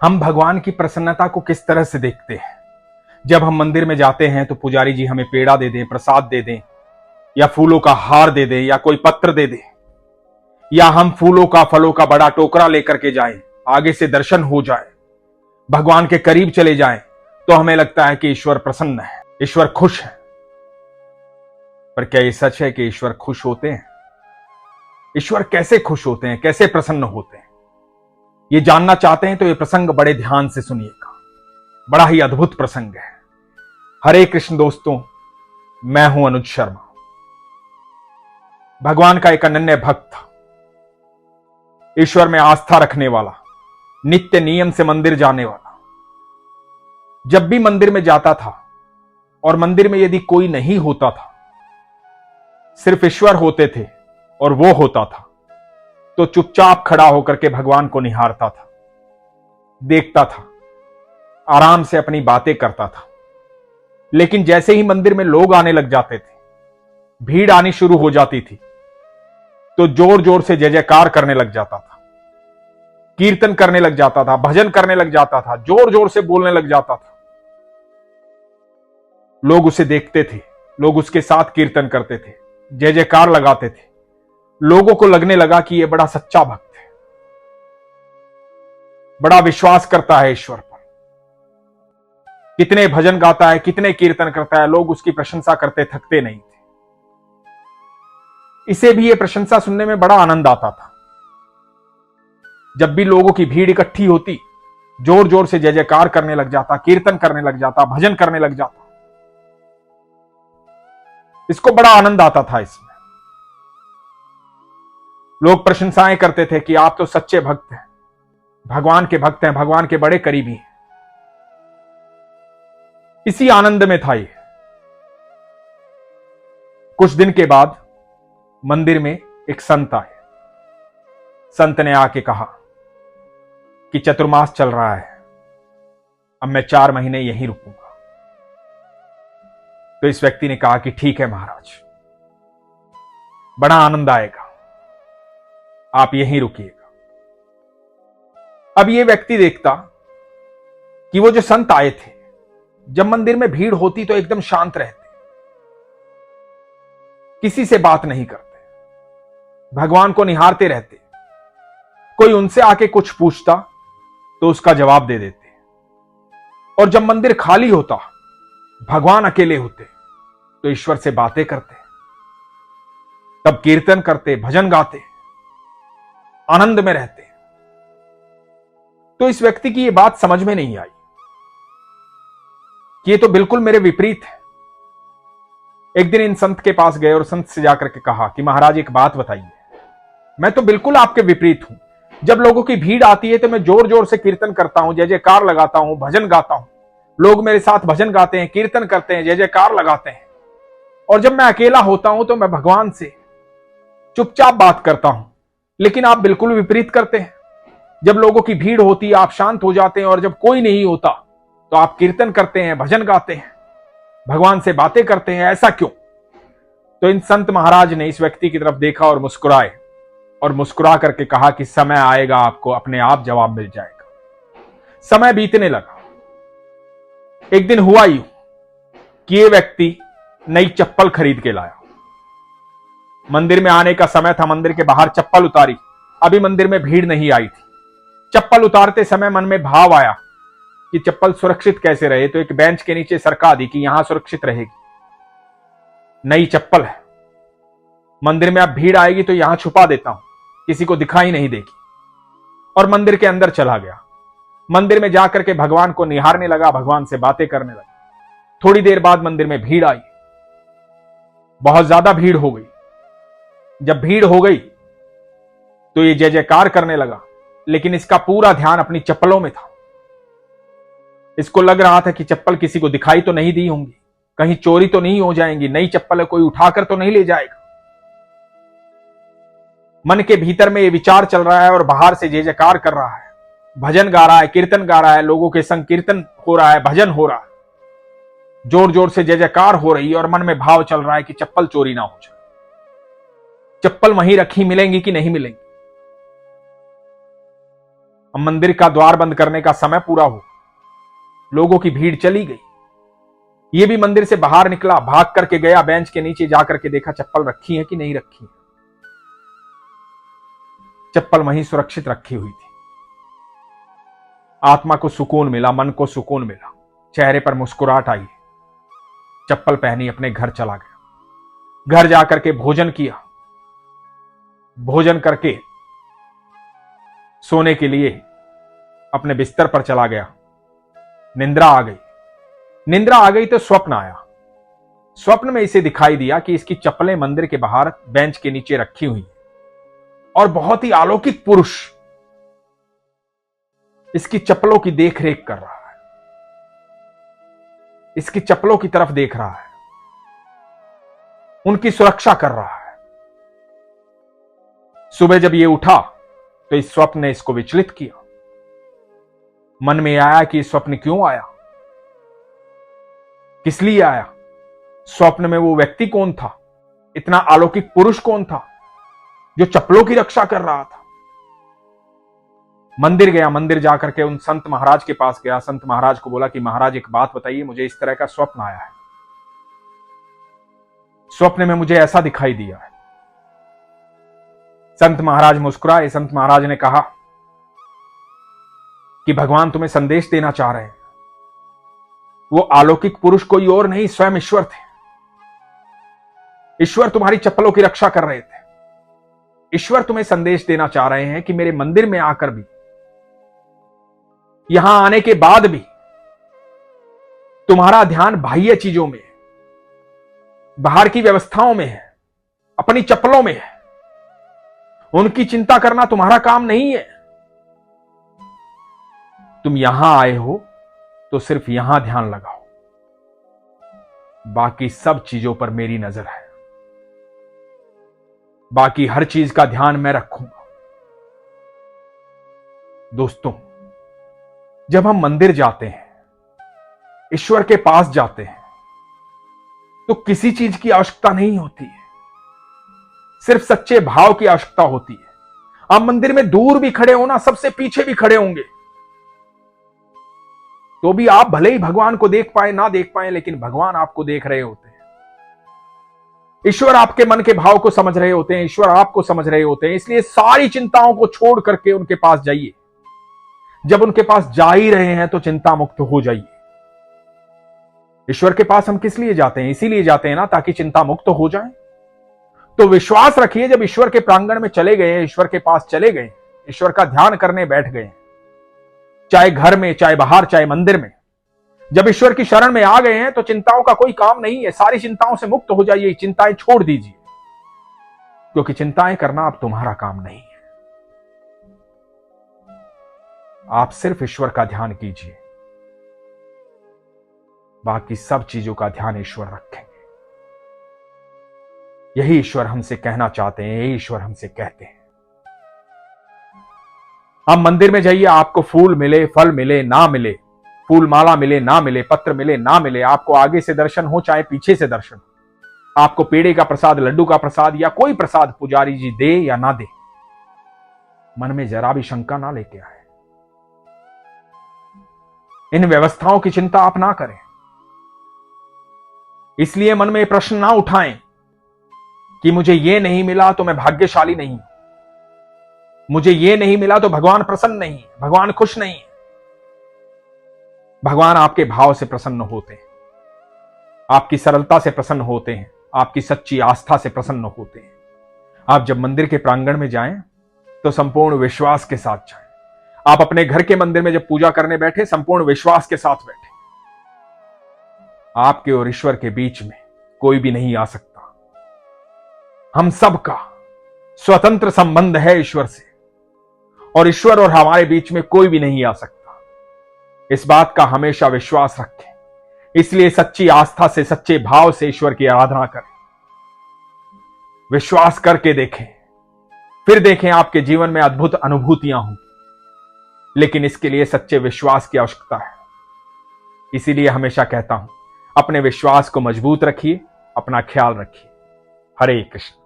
हम भगवान की प्रसन्नता को किस तरह से देखते हैं? जब हम मंदिर में जाते हैं तो पुजारी जी हमें पेड़ा दे दें, प्रसाद दे दें, या फूलों का हार दे दें, या कोई पत्र दे दें, या हम फूलों का फलों का बड़ा टोकरा लेकर के जाएं, आगे से दर्शन हो जाए, भगवान के करीब चले जाएं, तो हमें लगता है कि ईश्वर प्रसन्न है, ईश्वर खुश है। पर क्या ये सच है कि ईश्वर खुश होते हैं? ईश्वर कैसे खुश होते हैं, कैसे प्रसन्न होते हैं? ये जानना चाहते हैं तो ये प्रसंग बड़े ध्यान से सुनिएगा। बड़ा ही अद्भुत प्रसंग है। हरे कृष्ण दोस्तों, मैं हूं अनुज शर्मा। भगवान का एक अनन्य भक्त, ईश्वर में आस्था रखने वाला, नित्य नियम से मंदिर जाने वाला, जब भी मंदिर में जाता था और मंदिर में यदि कोई नहीं होता था, सिर्फ ईश्वर होते थे और वो होता था, तो चुपचाप खड़ा होकर के भगवान को निहारता था, देखता था, आराम से अपनी बातें करता था। लेकिन जैसे ही मंदिर में लोग आने लग जाते थे, भीड़ आनी शुरू हो जाती थी, तो जोर जोर से जय जयकार करने लग जाता था, कीर्तन करने लग जाता था, भजन करने लग जाता था, जोर जोर से बोलने लग जाता था। लोग उसे देखते थे, लोग उसके साथ कीर्तन करते थे, जय जयकार लगाते थे। लोगों को लगने लगा कि यह बड़ा सच्चा भक्त है, बड़ा विश्वास करता है ईश्वर पर, कितने भजन गाता है, कितने कीर्तन करता है। लोग उसकी प्रशंसा करते थकते नहीं थे। इसे भी यह प्रशंसा सुनने में बड़ा आनंद आता था। जब भी लोगों की भीड़ इकट्ठी होती, जोर जोर से जय जयकार करने लग जाता, कीर्तन करने लग जाता, भजन करने लग जाता। इसको बड़ा आनंद आता था। इसमें लोग प्रशंसाएं करते थे कि आप तो सच्चे भक्त हैं, भगवान के भक्त हैं, भगवान के बड़े करीबी हैं। इसी आनंद में था ये। कुछ दिन के बाद मंदिर में एक संत आए। संत ने आके कहा कि चतुर्मास चल रहा है, अब मैं 4 महीने यहीं रुकूंगा। तो इस व्यक्ति ने कहा कि ठीक है महाराज, बड़ा आनंद आएगा, आप यहीं रुकिएगा। अब यह व्यक्ति देखता कि वो जो संत आए थे, जब मंदिर में भीड़ होती तो एकदम शांत रहते, किसी से बात नहीं करते, भगवान को निहारते रहते। कोई उनसे आके कुछ पूछता तो उसका जवाब दे देते। और जब मंदिर खाली होता, भगवान अकेले होते, तो ईश्वर से बातें करते, तब कीर्तन करते, भजन गाते, आनंद में रहते। तो इस व्यक्ति की यह बात समझ में नहीं आई कि ये तो बिल्कुल मेरे विपरीत है। एक दिन इन संत के पास गए और संत से जाकर के कहा कि महाराज एक बात बताइए, मैं तो बिल्कुल आपके विपरीत हूं। जब लोगों की भीड़ आती है तो मैं जोर जोर से कीर्तन करता हूं, जय जयकार लगाता हूं, भजन गाता हूं। लोग मेरे साथ भजन गाते हैं, कीर्तन करते हैं, जय जयकार लगाते हैं। और जब मैं अकेला होता हूं तो मैं भगवान से चुपचाप बात करता हूं। लेकिन आप बिल्कुल विपरीत करते हैं। जब लोगों की भीड़ होती है आप शांत हो जाते हैं, और जब कोई नहीं होता तो आप कीर्तन करते हैं, भजन गाते हैं, भगवान से बातें करते हैं। ऐसा क्यों? तो इन संत महाराज ने इस व्यक्ति की तरफ देखा और मुस्कुराए, और मुस्कुरा करके कहा कि समय आएगा, आपको अपने आप जवाब मिल जाएगा। समय बीतने लगा। एक दिन हुआ यूं कि ये व्यक्ति नई चप्पल खरीद के लाया। मंदिर में आने का समय था, मंदिर के बाहर चप्पल उतारी। अभी मंदिर में भीड़ नहीं आई थी। चप्पल उतारते समय मन में भाव आया कि चप्पल सुरक्षित कैसे रहे, तो एक बेंच के नीचे सरका दी कि यहां सुरक्षित रहेगी। नई चप्पल है, मंदिर में अब भीड़ आएगी तो यहां छुपा देता हूं, किसी को दिखाई नहीं देगी। और मंदिर के अंदर चला गया। मंदिर में जाकर के भगवान को निहारने लगा, भगवान से बातें करने लगा। थोड़ी देर बाद मंदिर में भीड़ आई, बहुत ज्यादा भीड़ हो गई। जब भीड़ हो गई तो ये जय जयकार करने लगा, लेकिन इसका पूरा ध्यान अपनी चप्पलों में था। इसको लग रहा था कि चप्पल किसी को दिखाई तो नहीं दी होंगी, कहीं चोरी तो नहीं हो जाएंगी, नई चप्पल है, कोई उठाकर तो नहीं ले जाएगा। मन के भीतर में ये विचार चल रहा है और बाहर से जय जयकार कर रहा है, भजन गा रहा है, कीर्तन गा रहा है, लोगों के संग कीर्तन हो रहा है, भजन हो रहा है, जोर जोर से जय जयकार हो रही है। और मन में भाव चल रहा है कि चप्पल चोरी ना हो जाए, चप्पल वहीं रखी मिलेंगी कि नहीं मिलेंगी। अब मंदिर का द्वार बंद करने का समय पूरा हुआ, लोगों की भीड़ चली गई। ये भी मंदिर से बाहर निकला, भाग करके गया, बेंच के नीचे जाकर के देखा चप्पल रखी है कि नहीं रखी है। चप्पल वहीं सुरक्षित रखी हुई थी। आत्मा को सुकून मिला, मन को सुकून मिला, चेहरे पर मुस्कुराहट आई। चप्पल पहनी, अपने घर चला गया। घर जाकर के भोजन किया, भोजन करके सोने के लिए अपने बिस्तर पर चला गया। निंद्रा आ गई। निंद्रा आ गई तो स्वप्न आया। स्वप्न में इसे दिखाई दिया कि इसकी चप्पलें मंदिर के बाहर बेंच के नीचे रखी हुई और बहुत ही अलौकिक पुरुष इसकी चप्पलों की देखरेख कर रहा है, इसकी चप्पलों की तरफ देख रहा है, उनकी सुरक्षा कर रहा है। सुबह जब ये उठा तो इस स्वप्न ने इसको विचलित किया। मन में आया कि स्वप्न क्यों आया, किस लिए आया, स्वप्न में वो व्यक्ति कौन था, इतना अलौकिक पुरुष कौन था जो चप्पलों की रक्षा कर रहा था। मंदिर गया, मंदिर जाकर के उन संत महाराज के पास गया। संत महाराज को बोला कि महाराज एक बात बताइए, मुझे इस तरह का स्वप्न आया है, स्वप्न में मुझे ऐसा दिखाई दिया है। संत महाराज मुस्कुराए। संत महाराज ने कहा कि भगवान तुम्हें संदेश देना चाह रहे हैं। वो अलौकिक पुरुष कोई और नहीं, स्वयं ईश्वर थे। ईश्वर तुम्हारी चप्पलों की रक्षा कर रहे थे। ईश्वर तुम्हें संदेश देना चाह रहे हैं कि मेरे मंदिर में आकर भी, यहां आने के बाद भी तुम्हारा ध्यान बाह्य चीजों में है, बाहर की व्यवस्थाओं में है, अपनी चप्पलों में है। उनकी चिंता करना तुम्हारा काम नहीं है। तुम यहां आए हो तो सिर्फ यहां ध्यान लगाओ, बाकी सब चीजों पर मेरी नजर है, बाकी हर चीज का ध्यान मैं रखूंगा। दोस्तों, जब हम मंदिर जाते हैं, ईश्वर के पास जाते हैं, तो किसी चीज की आवश्यकता नहीं होती है, सिर्फ सच्चे भाव की आवश्यकता होती है। आप मंदिर में दूर भी खड़े हो ना, सबसे पीछे भी खड़े होंगे, तो भी आप भले ही भगवान को देख पाए ना देख पाए, लेकिन भगवान आपको देख रहे होते हैं। ईश्वर आपके मन के भाव को समझ रहे होते हैं, ईश्वर आपको समझ रहे होते हैं। इसलिए सारी चिंताओं को छोड़ करके उनके पास जाइए। जब उनके पास जा ही रहे हैं तो चिंता मुक्त हो जाइए। ईश्वर के पास हम किस लिए जाते हैं? इसीलिए जाते हैं ना, ताकि चिंता मुक्त हो जाए। तो विश्वास रखिए, जब ईश्वर के प्रांगण में चले गए, ईश्वर के पास चले गए, ईश्वर का ध्यान करने बैठ गए, चाहे घर में, चाहे बाहर, चाहे मंदिर में, जब ईश्वर की शरण में आ गए हैं तो चिंताओं का कोई काम नहीं है। सारी चिंताओं से मुक्त हो जाइए, चिंताएं छोड़ दीजिए, क्योंकि चिंताएं करना अब तुम्हारा काम नहीं है। आप सिर्फ ईश्वर का ध्यान कीजिए, बाकी सब चीजों का ध्यान ईश्वर रखेंगे। यही ईश्वर हमसे कहना चाहते हैं, यही ईश्वर हमसे कहते हैं। आप मंदिर में जाइए, आपको फूल मिले, फल मिले ना मिले, फूल माला मिले ना मिले, पत्र मिले ना मिले, आपको आगे से दर्शन हो चाहे पीछे से दर्शन, आपको पेड़े का प्रसाद, लड्डू का प्रसाद या कोई प्रसाद पुजारी जी दे या ना दे, मन में जरा भी शंका ना लेके आए। इन व्यवस्थाओं की चिंता आप ना करें। इसलिए मन में प्रश्न ना उठाएं कि मुझे ये नहीं मिला तो मैं भाग्यशाली नहीं, मुझे ये नहीं मिला तो भगवान प्रसन्न नहीं, भगवान खुश नहीं। भगवान आपके भाव से प्रसन्न होते हैं, आपकी सरलता से प्रसन्न होते हैं, आपकी सच्ची आस्था से प्रसन्न होते हैं। आप जब मंदिर के प्रांगण में जाएं तो संपूर्ण विश्वास के साथ जाएं। आप अपने घर के मंदिर में जब पूजा करने बैठे, संपूर्ण विश्वास के साथ बैठे। आपके और ईश्वर के बीच में कोई भी नहीं आ सकता। हम सबका स्वतंत्र संबंध है ईश्वर से, और ईश्वर और हमारे बीच में कोई भी नहीं आ सकता। इस बात का हमेशा विश्वास रखें। इसलिए सच्ची आस्था से, सच्चे भाव से ईश्वर की आराधना करें। विश्वास करके देखें, फिर देखें आपके जीवन में अद्भुत अनुभूतियां होंगी। लेकिन इसके लिए सच्चे विश्वास की आवश्यकता है। इसीलिए हमेशा कहता हूं, अपने विश्वास को मजबूत रखिए, अपना ख्याल रखिए। हरे कृष्ण।